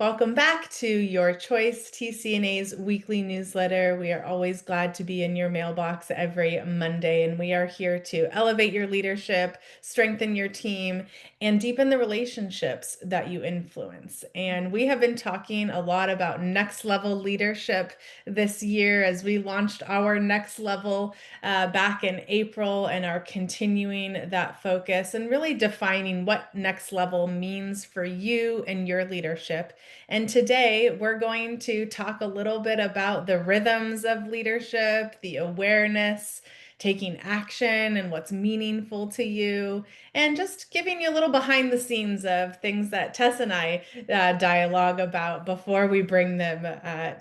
Welcome back to Your Choice, TC&A's weekly newsletter. We are always glad to be in your mailbox every Monday, and we are here to elevate your leadership, strengthen your team, and deepen the relationships that you influence. And we have been talking a lot about next level leadership this year as we launched our next level back in April and are continuing that focus and really defining what next level means for you and your leadership. And today we're going to talk a little bit about the rhythms of leadership, the awareness, taking action, and what's meaningful to you, and just giving you a little behind the scenes of things that Tess and I dialogue about before we bring them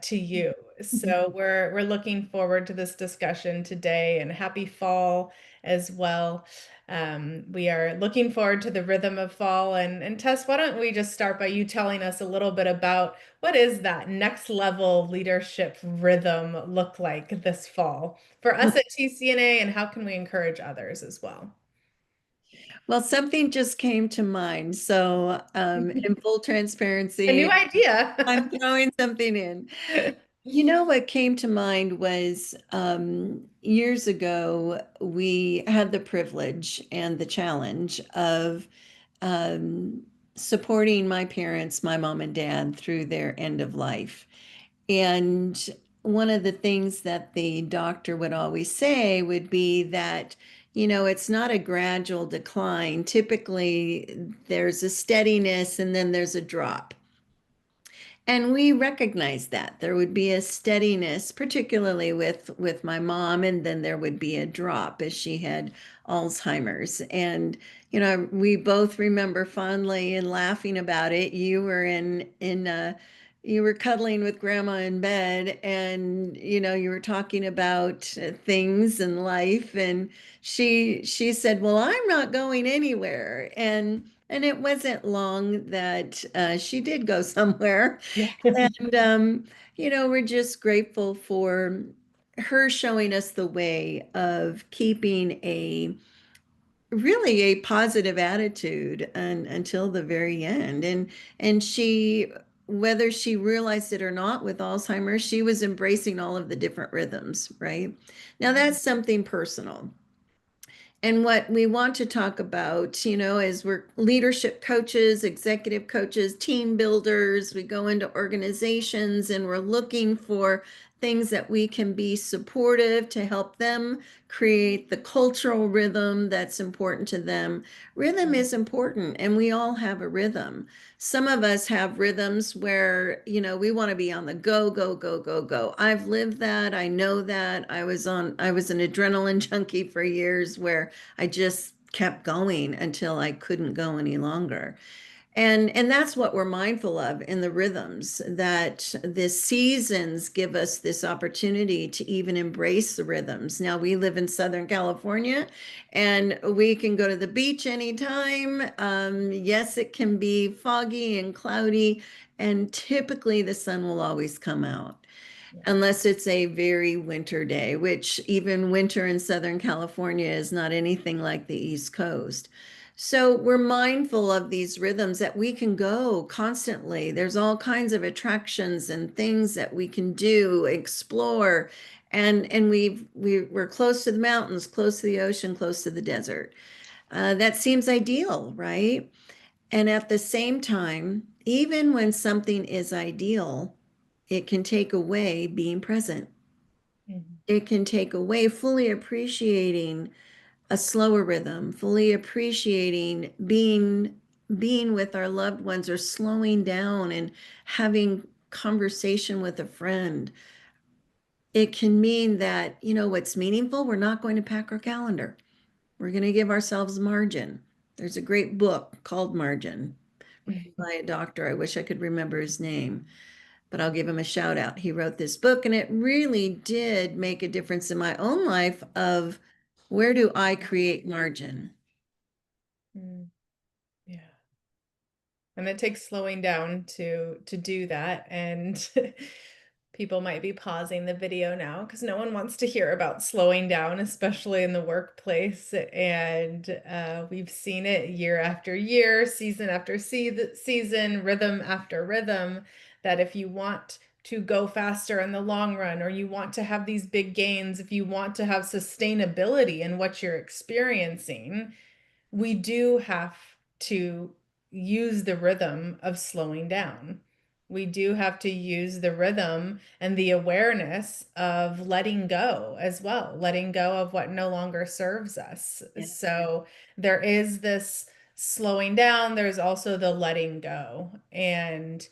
to you. So we're looking forward to this discussion today, and happy fall as well. We are looking forward to the rhythm of fall. And Tess, why don't we just start by you telling us a little bit about what is that next level leadership rhythm look like this fall for us at TC&A, and how can we encourage others as well? Well, something just came to mind. So, in full A new transparency, I'm idea. throwing something in. You know, what came to mind was years ago, we had the privilege and the challenge of um, supporting my parents, my mom and dad, through their end of life. And one of the things that the doctor would always say would be that, it's not a gradual decline. Typically, there's a steadiness and then there's a drop. And we recognized that there would be a steadiness, particularly with my mom, and then there would be a drop as she had Alzheimer's. And we both remember fondly and laughing about it. You were cuddling with grandma in bed, and you were talking about things in life, and she said, "Well, I'm not going anywhere." And it wasn't long that she did go somewhere. Yeah. And, we're just grateful for her showing us the way of keeping a really a positive attitude until the very end. And she, whether she realized it or not with Alzheimer's, she was embracing all of the different rhythms, right? Now that's something personal. And what we want to talk about, is we're leadership coaches, executive coaches, team builders. We go into organizations and we're looking for things that we can be supportive to help them create the cultural rhythm that's important to them. Rhythm is important, and we all have a rhythm. Some of us have rhythms where, we want to be on the go, go, go, go, go. I've lived that. I know that. I was an adrenaline junkie for years where I just kept going until I couldn't go any longer. And that's what we're mindful of in the rhythms, that the seasons give us this opportunity to even embrace the rhythms. Now we live in Southern California and we can go to the beach anytime. Yes, it can be foggy and cloudy, and typically the sun will always come out unless it's a very winter day, which even winter in Southern California is not anything like the East Coast. So we're mindful of these rhythms that we can go constantly. There's all kinds of attractions and things that we can do, explore, and we're close to the mountains, close to the ocean, close to the desert. That seems ideal, right? And at the same time, even when something is ideal, it can take away being present. Mhm. It can take away fully appreciating a slower rhythm, fully appreciating being with our loved ones, or slowing down and having conversation with a friend. It can mean that, what's meaningful, we're not going to pack our calendar. We're going to give ourselves margin. There's a great book called Margin by a doctor. I wish I could remember his name, but I'll give him a shout out. He wrote this book, and it really did make a difference in my own life of where do I create margin? Mm, yeah. And it takes slowing down to do that. And People might be pausing the video now because no one wants to hear about slowing down, especially in the workplace. And we've seen it year after year, season after season, rhythm after rhythm, that if you want to go faster in the long run, or you want to have these big gains, if you want to have sustainability in what you're experiencing, we do have to use the rhythm of slowing down. We do have to use the rhythm and the awareness of letting go as well, letting go of what no longer serves us. Yeah. So there is this slowing down, there's also the letting go. And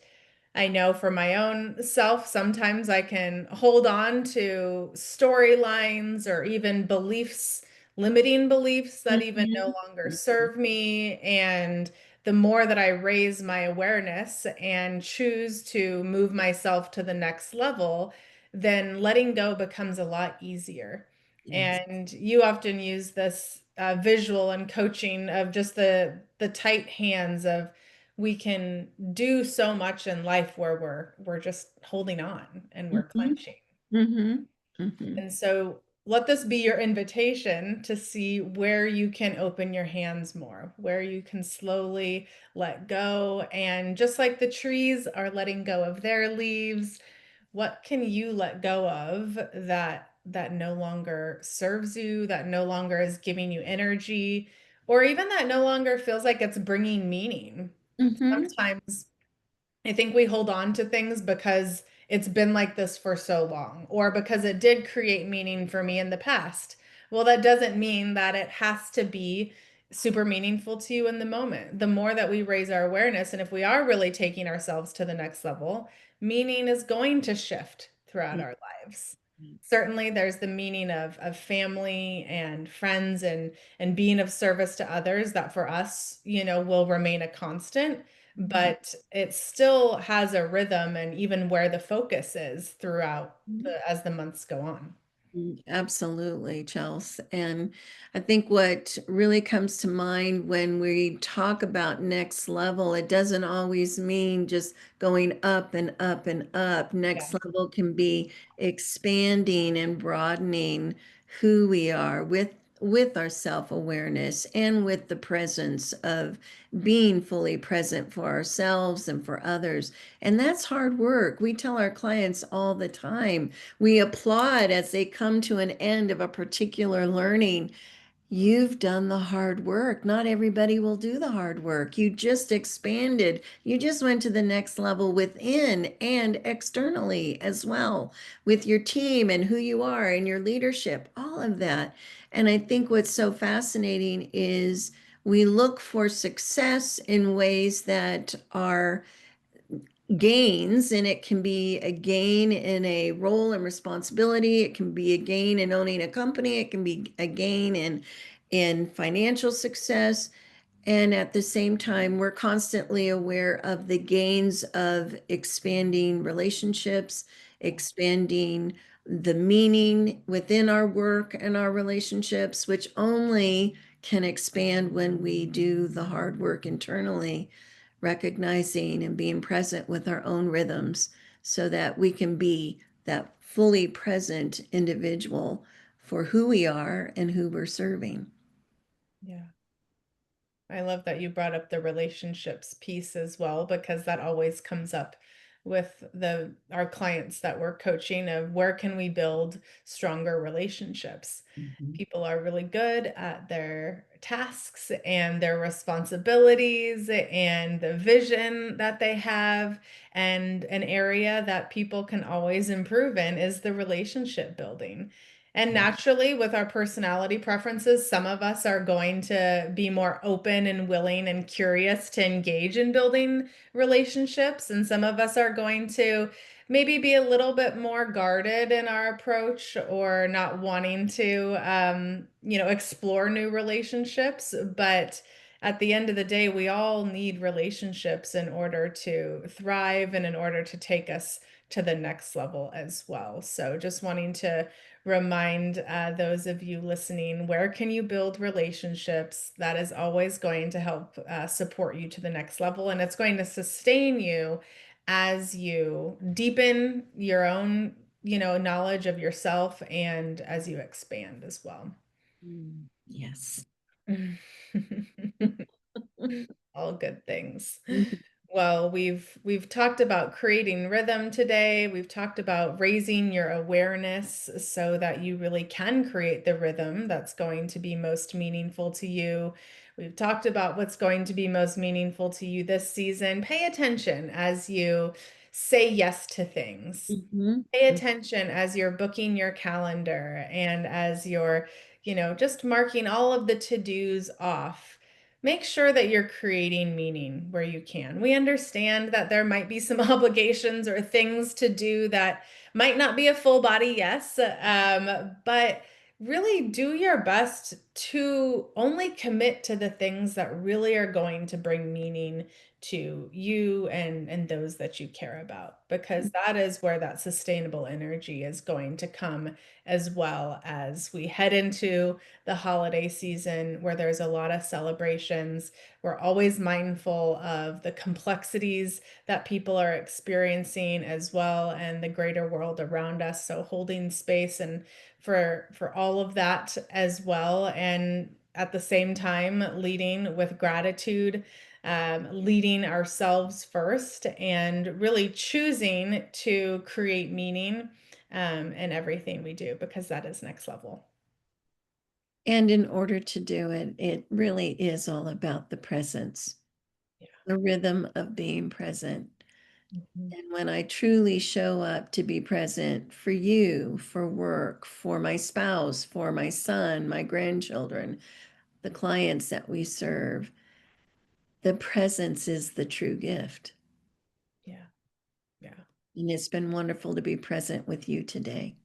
I know for my own self, sometimes I can hold on to storylines or even beliefs, limiting beliefs that even no Mhm. longer serve me. And the more that I raise my awareness and choose to move myself to the next level, then letting go becomes a lot easier. Yes. And you often use this visual and coaching of just the tight hands of we can do so much in life where we're just holding on and we're Mhm. clenching. Mhm. Mhm. And so let this be your invitation to see where you can open your hands more, where you can slowly let go. And just like the trees are letting go of their leaves, what can you let go of that no longer serves you, that no longer is giving you energy, or even that no longer feels like it's bringing meaning? Mhm. Sometimes I think we hold on to things because it's been like this for so long, or because it did create meaning for me in the past. Well, that doesn't mean that it has to be super meaningful to you in the moment. The more that we raise our awareness, and if we are really taking ourselves to the next level, meaning is going to shift throughout our lives. Certainly, there's the meaning of family and friends and being of service to others that for us, will remain a constant, Mhm. but it still has a rhythm and even where the focus is throughout Mhm. as the months go on. Absolutely, Chelsea. And I think what really comes to mind when we talk about next level, it doesn't always mean just going up and up and up. Yeah. Next level can be expanding and broadening who we are with our self-awareness and with the presence of being fully present for ourselves and for others. And that's hard work. We tell our clients all the time, we applaud as they come to an end of a particular learning. You've done the hard work. Not everybody will do the hard work. You just expanded. You just went to the next level within and externally as well with your team and who you are and your leadership, all of that. And I think what's so fascinating is we look for success in ways that are gains, and it can be a gain in a role and responsibility, it can be a gain in owning a company, it can be a gain in financial success. And at the same time, we're constantly aware of the gains of expanding relationships, expanding the meaning within our work and our relationships, which only can expand when we do the hard work internally, recognizing and being present with our own rhythms so that we can be that fully present individual for who we are and who we're serving. Yeah. I love that you brought up the relationships piece as well, because that always comes up with the our clients that we're coaching of where can we build stronger relationships. Mhm. People are really good at their tasks and their responsibilities and the vision that they have. And an area that people can always improve in is the relationship building. And naturally, with our personality preferences, some of us are going to be more open and willing and curious to engage in building relationships. And some of us are going to maybe be a little bit more guarded in our approach or not wanting to, explore new relationships. But at the end of the day, we all need relationships in order to thrive and in order to take us to the next level as well. So just wanting to remind those of you listening, where can you build relationships? That is always going to help support you to the next level, and it's going to sustain you as you deepen your own, knowledge of yourself and as you expand as well. Yes. All good things. Well, we've talked about creating rhythm today. We've talked about raising your awareness so that you really can create the rhythm that's going to be most meaningful to you. We've talked about what's going to be most meaningful to you this season. Pay attention as you say yes to things. Mhm. Pay attention as you're booking your calendar and as you're, just marking all of the to-dos off. Make sure that you're creating meaning where you can. We understand that there might be some obligations or things to do that might not be a full body yes, but really do your best to only commit to the things that really are going to bring meaning to you and those that you care about, because that is where that sustainable energy is going to come, as well as we head into the holiday season where there's a lot of celebrations. We're always mindful of the complexities that people are experiencing as well, and the greater world around us, so holding space and for all of that as well, and at the same time leading with gratitude, leading ourselves first, and really choosing to create meaning in everything we do, because that is next level. And in order to do it, it really is all about the presence, Yeah. the rhythm of being present. Mhm. And when I truly show up to be present for you, for work, for my spouse, for my son, my grandchildren, the clients that we serve, the presence is the true gift. Yeah. Yeah. And it's been wonderful to be present with you today.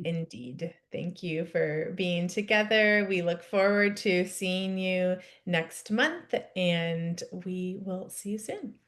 Indeed. Thank you for being together. We look forward to seeing you next month, and we will see you soon.